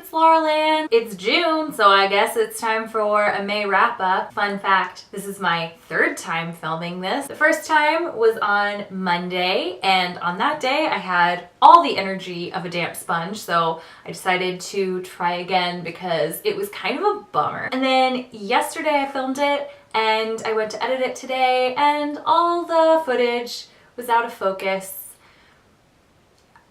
it's Lauraland. It's June, so I guess it's time for a May wrap-up. Fun fact, this is my third time filming this. The first time was on Monday, and on that day I had all the energy of a damp sponge, so I decided to try again because it was kind of a bummer. And then yesterday I filmed it, and I went to edit it today, and all the footage was out of focus.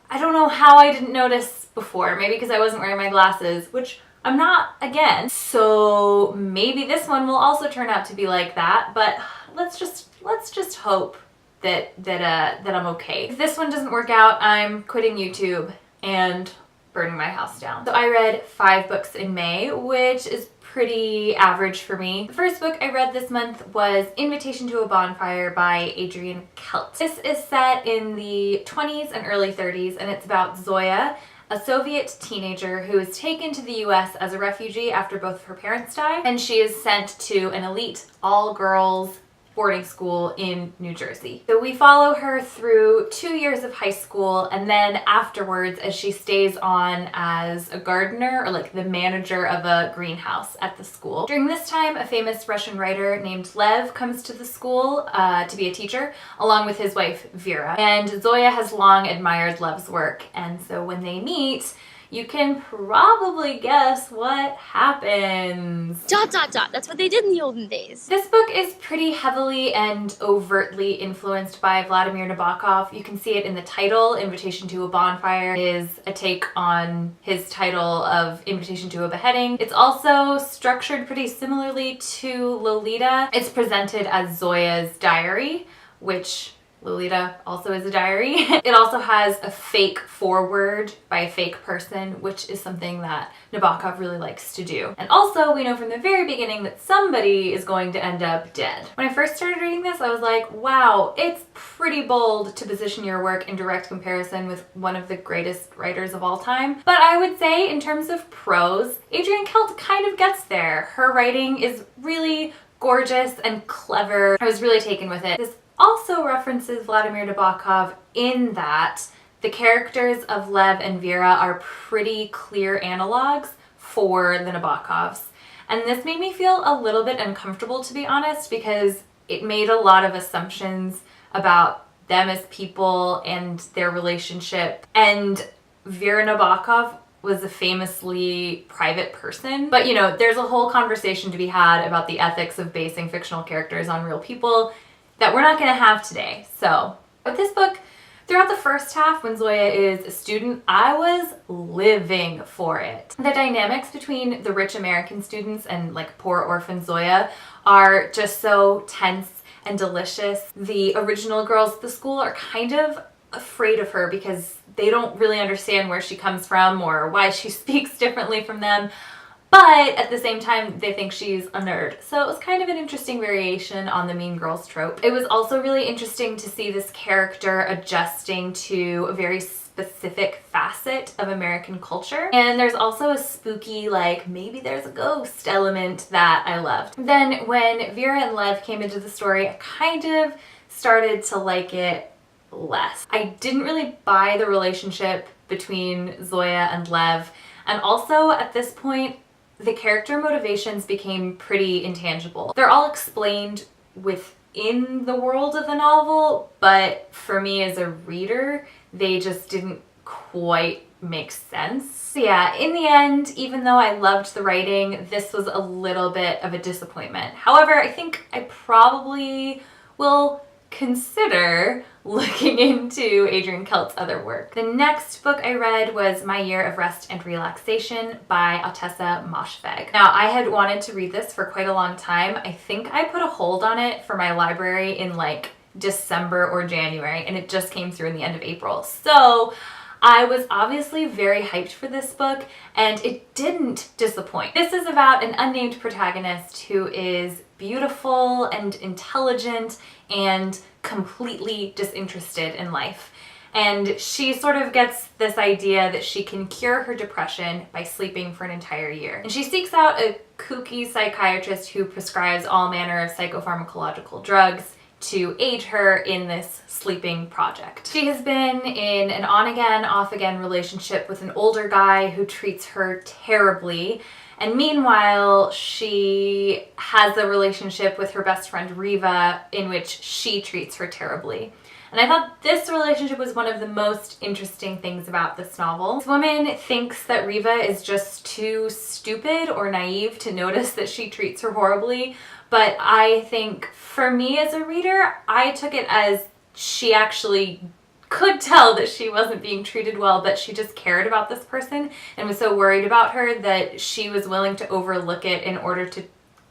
I don't know how I didn't notice before, maybe because I wasn't wearing my glasses, which I'm not again. So maybe this one will also turn out to be like that, but let's just hope that I'm okay. If this one doesn't work out, I'm quitting YouTube and burning my house down. So I read 5 books in May, which is pretty average for me. The first book I read this month was Invitation to a Bonfire by Adrienne Celt. This is set in the 20s and early 30s, and it's about Zoya, a Soviet teenager who is taken to the US as a refugee after both of her parents die, and she is sent to an elite all-girls boarding school in New Jersey. So we follow her through 2 years of high school, and then afterwards as she stays on as a gardener, or like the manager of a greenhouse at the school. During this time, a famous Russian writer named Lev comes to the school to be a teacher, along with his wife Vera. And Zoya has long admired Lev's work, and so when they meet, you can probably guess what happens. ... That's what they did in the olden days. This book is pretty heavily and overtly influenced by Vladimir Nabokov. You can see it in the title. Invitation to a Bonfire is a take on his title of Invitation to a Beheading. It's also structured pretty similarly to Lolita. It's presented as Zoya's diary, which Lolita also is a diary. It also has a fake foreword by a fake person, which is something that Nabokov really likes to do. And also, we know from the very beginning that somebody is going to end up dead. When I first started reading this, I was like, wow, it's pretty bold to position your work in direct comparison with one of the greatest writers of all time. But I would say, in terms of prose, Adrienne Celt kind of gets there. Her writing is really gorgeous and clever. I was really taken with it. This also references Vladimir Nabokov in that the characters of Lev and Vera are pretty clear analogs for the Nabokovs. And this made me feel a little bit uncomfortable, to be honest, because it made a lot of assumptions about them as people and their relationship. And Vera Nabokov was a famously private person. But you know, there's a whole conversation to be had about the ethics of basing fictional characters on real people that we're not going to have today. So, with this book, throughout the first half when Zoya is a student, I was living for it. The dynamics between the rich American students and like poor orphan Zoya are just so tense and delicious. The original girls at the school are kind of afraid of her because they don't really understand where she comes from or why she speaks differently from them. But at the same time, they think she's a nerd. So it was kind of an interesting variation on the mean girls trope. It was also really interesting to see this character adjusting to a very specific facet of American culture. And there's also a spooky, like, maybe there's a ghost element that I loved. Then when Vera and Lev came into the story, I kind of started to like it less. I didn't really buy the relationship between Zoya and Lev. And also at this point, the character motivations became pretty intangible. They're all explained within the world of the novel, but for me as a reader, they just didn't quite make sense. So yeah, in the end, even though I loved the writing, this was a little bit of a disappointment. However, I think I probably will consider looking into Adrienne Celt's other work. The next book I read was My Year of Rest and Relaxation by Otessa Moshfegh. Now, I had wanted to read this for quite a long time. I think I put a hold on it for my library in like December or January, and it just came through in the end of April. So I was obviously very hyped for this book, and it didn't disappoint. This is about an unnamed protagonist who is beautiful and intelligent and completely disinterested in life. And she sort of gets this idea that she can cure her depression by sleeping for an entire year. And she seeks out a kooky psychiatrist who prescribes all manner of psychopharmacological drugs to aid her in this sleeping project. She has been in an on-again, off-again relationship with an older guy who treats her terribly. And meanwhile, she has a relationship with her best friend Riva in which she treats her terribly. And I thought this relationship was one of the most interesting things about this novel. This woman thinks that Riva is just too stupid or naive to notice that she treats her horribly, but I think for me as a reader, I took it as she actually could tell that she wasn't being treated well, but she just cared about this person and was so worried about her that she was willing to overlook it in order to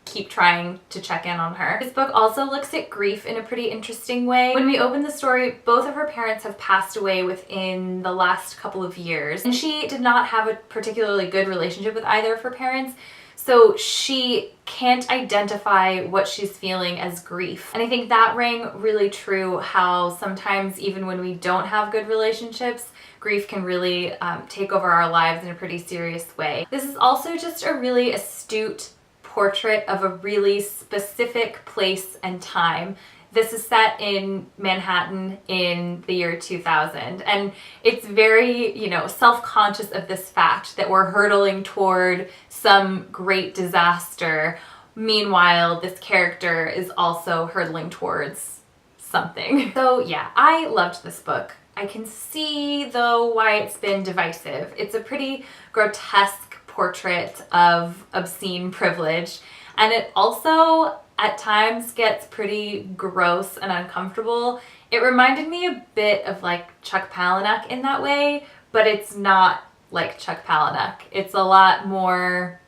keep trying to check in on her. This book also looks at grief in a pretty interesting way. When we open the story, both of her parents have passed away within the last couple of years, and she did not have a particularly good relationship with either of her parents, so she can't identify what she's feeling as grief. And I think that rang really true, how sometimes even when we don't have good relationships, grief can really take over our lives in a pretty serious way. This is also just a really astute portrait of a really specific place and time. This is set in Manhattan in the year 2000, and it's very, self-conscious of this fact that we're hurtling toward some great disaster. Meanwhile, this character is also hurtling towards something. So yeah, I loved this book. I can see, though, why it's been divisive. It's a pretty grotesque portrait of obscene privilege, and it also at times gets pretty gross and uncomfortable. It reminded me a bit of like Chuck Palahniuk in that way, but it's not like Chuck Palahniuk. It's a lot more,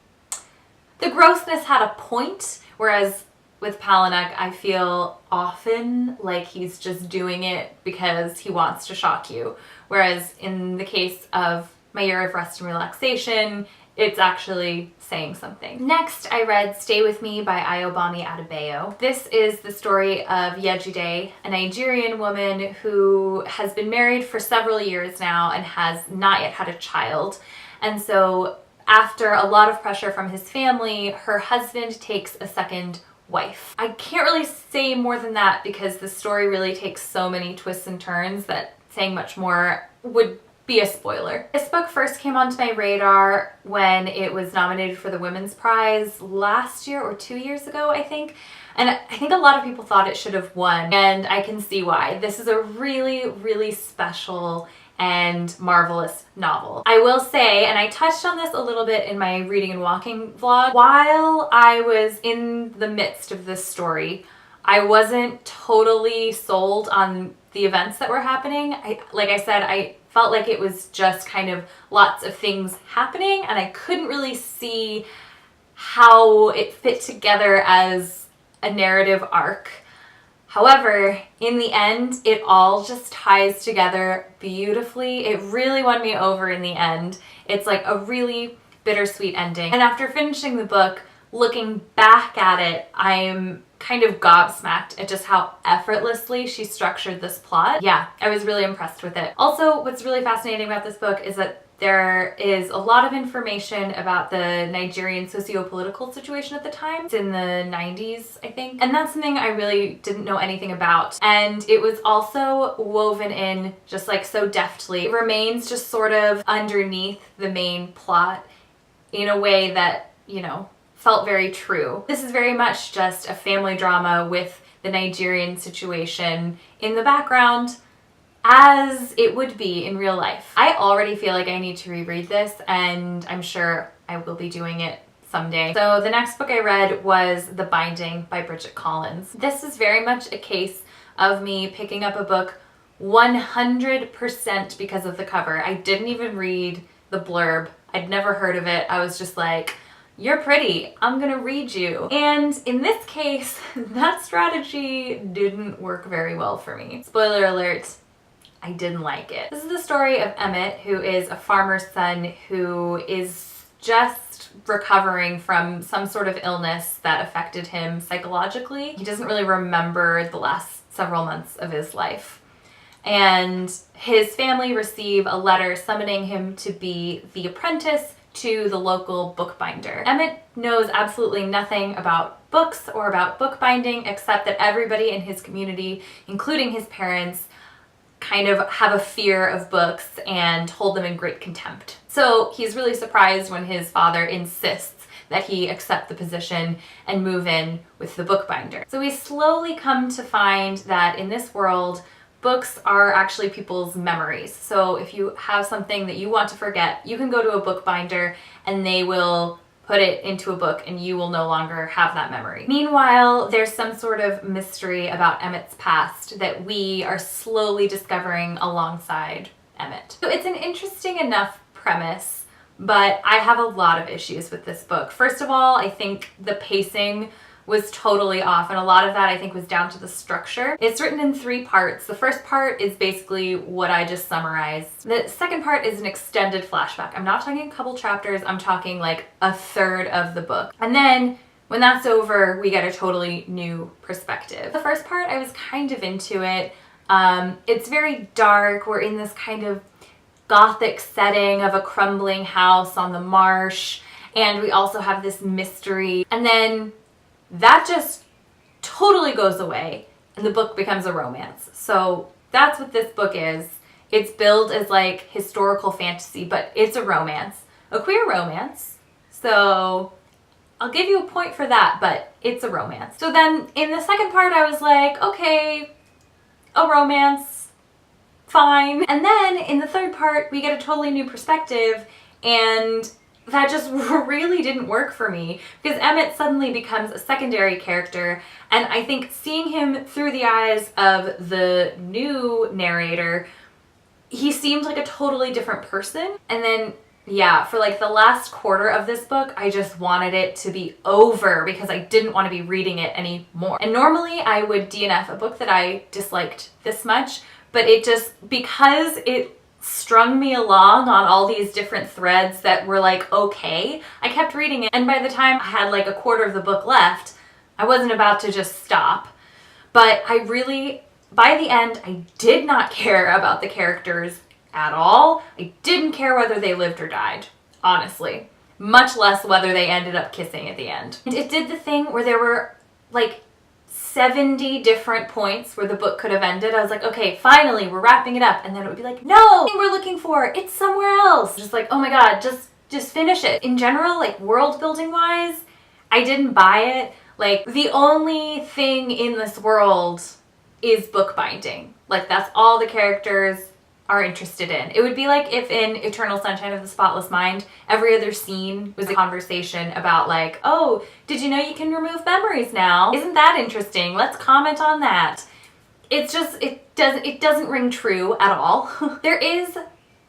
the grossness had a point, whereas with Palahniuk I feel often like he's just doing it because he wants to shock you, whereas in the case of My Year of Rest and Relaxation, it's actually saying something. Next, I read Stay With Me by bámi Adébáyọ. This is the story of Yejide, a Nigerian woman who has been married for several years now and has not yet had a child. And so after a lot of pressure from his family, her husband takes a second wife. I can't really say more than that because the story really takes so many twists and turns that saying much more would be a spoiler. This book first came onto my radar when it was nominated for the Women's Prize last year or 2 years ago, I think. And I think a lot of people thought it should have won, and I can see why. This is a really, really special and marvelous novel. I will say, and I touched on this a little bit in my reading and walking vlog, while I was in the midst of this story, I wasn't totally sold on the events that were happening. Like I said, I felt like it was just kind of lots of things happening, and I couldn't really see how it fit together as a narrative arc. However, in the end, it all just ties together beautifully. It really won me over in the end. It's like a really bittersweet ending. And after finishing the book, looking back at it, I'm kind of gobsmacked at just how effortlessly she structured this plot. Yeah, I was really impressed with it. Also, what's really fascinating about this book is that there is a lot of information about the Nigerian socio-political situation at the time. It's in the 90s, I think. And that's something I really didn't know anything about. And it was also woven in just like so deftly. It remains just sort of underneath the main plot in a way that, felt very true. This is very much just a family drama with the Nigerian situation in the background, as it would be in real life. I already feel like I need to reread this, and I'm sure I will be doing it someday. So the next book I read was The Binding by Bridget Collins. This is very much a case of me picking up a book 100% because of the cover. I didn't even read the blurb. I'd never heard of it. I was just like, you're pretty, I'm gonna read you. And in this case, that strategy didn't work very well for me. Spoiler alert, I didn't like it. This is the story of Emmett, who is a farmer's son who is just recovering from some sort of illness that affected him psychologically. He doesn't really remember the last several months of his life. And his family receive a letter summoning him to be the apprentice to the local bookbinder. Emmett knows absolutely nothing about books or about bookbinding, except that everybody in his community, including his parents, kind of have a fear of books and hold them in great contempt. So he's really surprised when his father insists that he accept the position and move in with the bookbinder. So we slowly come to find that in this world, books are actually people's memories. So if you have something that you want to forget, you can go to a bookbinder and they will put it into a book and you will no longer have that memory. Meanwhile, there's some sort of mystery about Emmett's past that we are slowly discovering alongside Emmett. So it's an interesting enough premise, but I have a lot of issues with this book. First of all, I think the pacing was totally off, and a lot of that I think was down to the structure. It's written in 3 parts. The first part is basically what I just summarized. The second part is an extended flashback. I'm not talking a couple chapters, I'm talking like a third of the book. And then when that's over, we get a totally new perspective. The first part, I was kind of into it. It's very dark. We're in this kind of gothic setting of a crumbling house on the marsh, and we also have this mystery. And then that just totally goes away and the book becomes a romance. So that's what this book is. It's billed as like historical fantasy, but it's a romance, a queer romance. So I'll give you a point for that, but it's a romance. So then in the second part, I was like, okay, a romance, fine. And then in the third part, we get a totally new perspective, and that just really didn't work for me because Emmett suddenly becomes a secondary character, and I think seeing him through the eyes of the new narrator, he seemed like a totally different person. And then yeah, for like the last quarter of this book, I just wanted it to be over because I didn't want to be reading it anymore. And normally I would DNF a book that I disliked this much, but it just, because it strung me along on all these different threads that were like, okay, I kept reading it, and by the time I had like a quarter of the book left, I wasn't about to just stop. But I really, by the end, I did not care about the characters at all. I didn't care whether they lived or died, honestly. Much less whether they ended up kissing at the end. And it did the thing where there were like 70 different points where the book could have ended. I was like, okay, finally, we're wrapping it up. And then it would be like, no, the thing we're looking for, it's somewhere else. Just like, oh my God, just finish it. In general, like world building wise, I didn't buy it. Like the only thing in this world is bookbinding. Like that's all the characters are interested in. It would be like if in Eternal Sunshine of the Spotless Mind, every other scene was a conversation about like, oh, did you know you can remove memories now? Isn't that interesting? Let's comment on that. It's just, it doesn't ring true at all. There is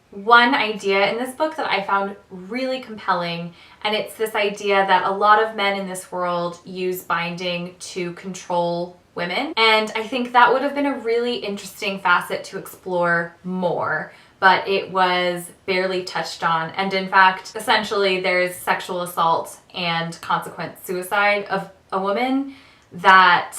one idea in this book that I found really compelling, and it's this idea that a lot of men in this world use binding to control women, and I think that would have been a really interesting facet to explore more, but it was barely touched on. And in fact, essentially there's sexual assault and consequent suicide of a woman that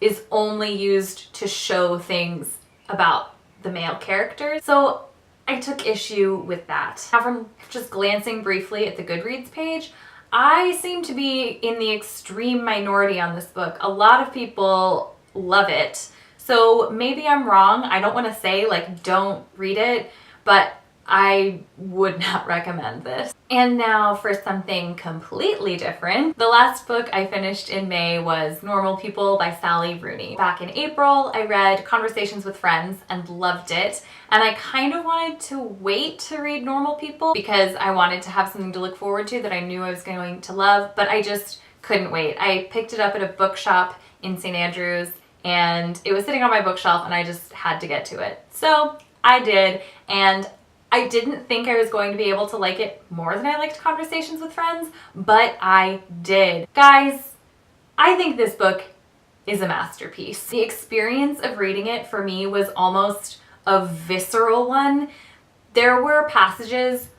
is only used to show things about the male characters. So I took issue with that. Now, from just glancing briefly at the Goodreads page, I seem to be in the extreme minority on this book. A lot of people love it. So maybe I'm wrong. I don't want to say like don't read it, but I would not recommend this. And now for something completely different. The last book I finished in May was Normal People by Sally Rooney. Back in April, I read Conversations with Friends and loved it. And I kind of wanted to wait to read Normal People because I wanted to have something to look forward to that I knew I was going to love, but I just couldn't wait. I picked it up at a bookshop in St. Andrews and it was sitting on my bookshelf and I just had to get to it. So I did, and I didn't think I was going to be able to like it more than I liked Conversations with Friends, but I did. Guys, I think this book is a masterpiece. The experience of reading it for me was almost a visceral one. There were passages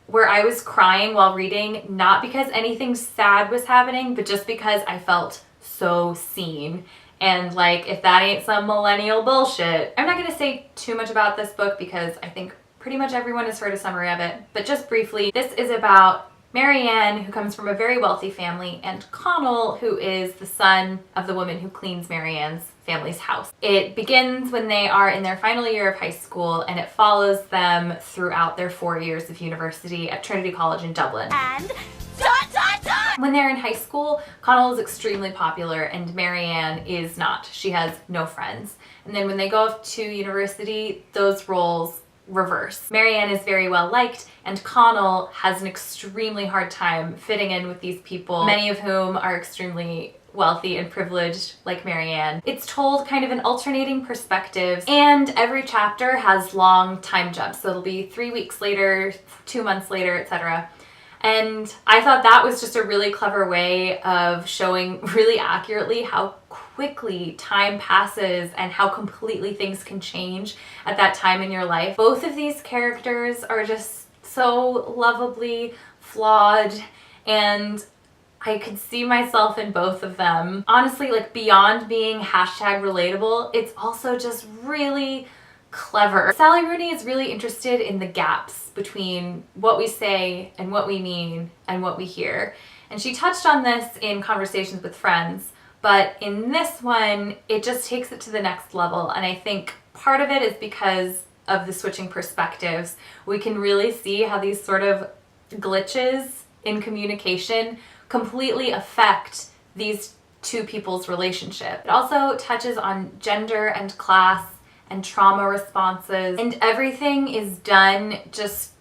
where I was crying while reading, not because anything sad was happening, but just because I felt so seen. And like, if that ain't some millennial bullshit. I'm not gonna say too much about this book because I think pretty much everyone has heard a summary of it, but just briefly, this is about Marianne, who comes from a very wealthy family, and Connell, who is the son of the woman who cleans Marianne's family's house. It begins when they are in their final year of high school, and it follows them throughout their 4 years of university at Trinity College in Dublin. And When they're in high school, Connell is extremely popular and Marianne is not. She has no friends. And then when they go off to university, those roles reverse. Marianne is very well liked and Connell has an extremely hard time fitting in with these people, many of whom are extremely wealthy and privileged like Marianne. It's told kind of in alternating perspectives, and every chapter has long time jumps. So it'll be 3 weeks later, 2 months later, etc. And I thought that was just a really clever way of showing really accurately how quickly time passes and how completely things can change at that time in your life. Both of these characters are just so lovably flawed, and I could see myself in both of them. Honestly, like beyond being #relatable, it's also just really clever. Sally Rooney is really interested in the gaps between what we say and what we mean and what we hear. And she touched on this in Conversations with Friends, but in this one, it just takes it to the next level. And I think part of it is because of the switching perspectives. We can really see how these sort of glitches in communication completely affect these two people's relationship. It also touches on gender and class and trauma responses, and everything is done just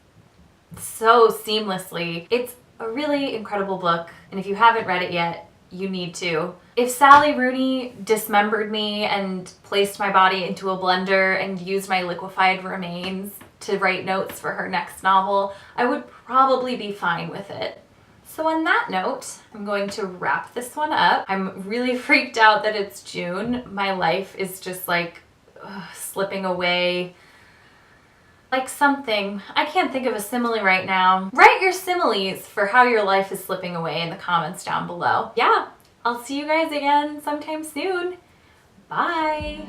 so seamlessly. It's a really incredible book, and if you haven't read it yet, you need to. If Sally Rooney dismembered me and placed my body into a blender and used my liquefied remains to write notes for her next novel, I would probably be fine with it. So on that note, I'm going to wrap this one up. I'm really freaked out that it's June. My life is just like slipping away like something. I can't think of a simile right now. Write your similes for how your life is slipping away in the comments down below. Yeah, I'll see you guys again sometime soon. Bye.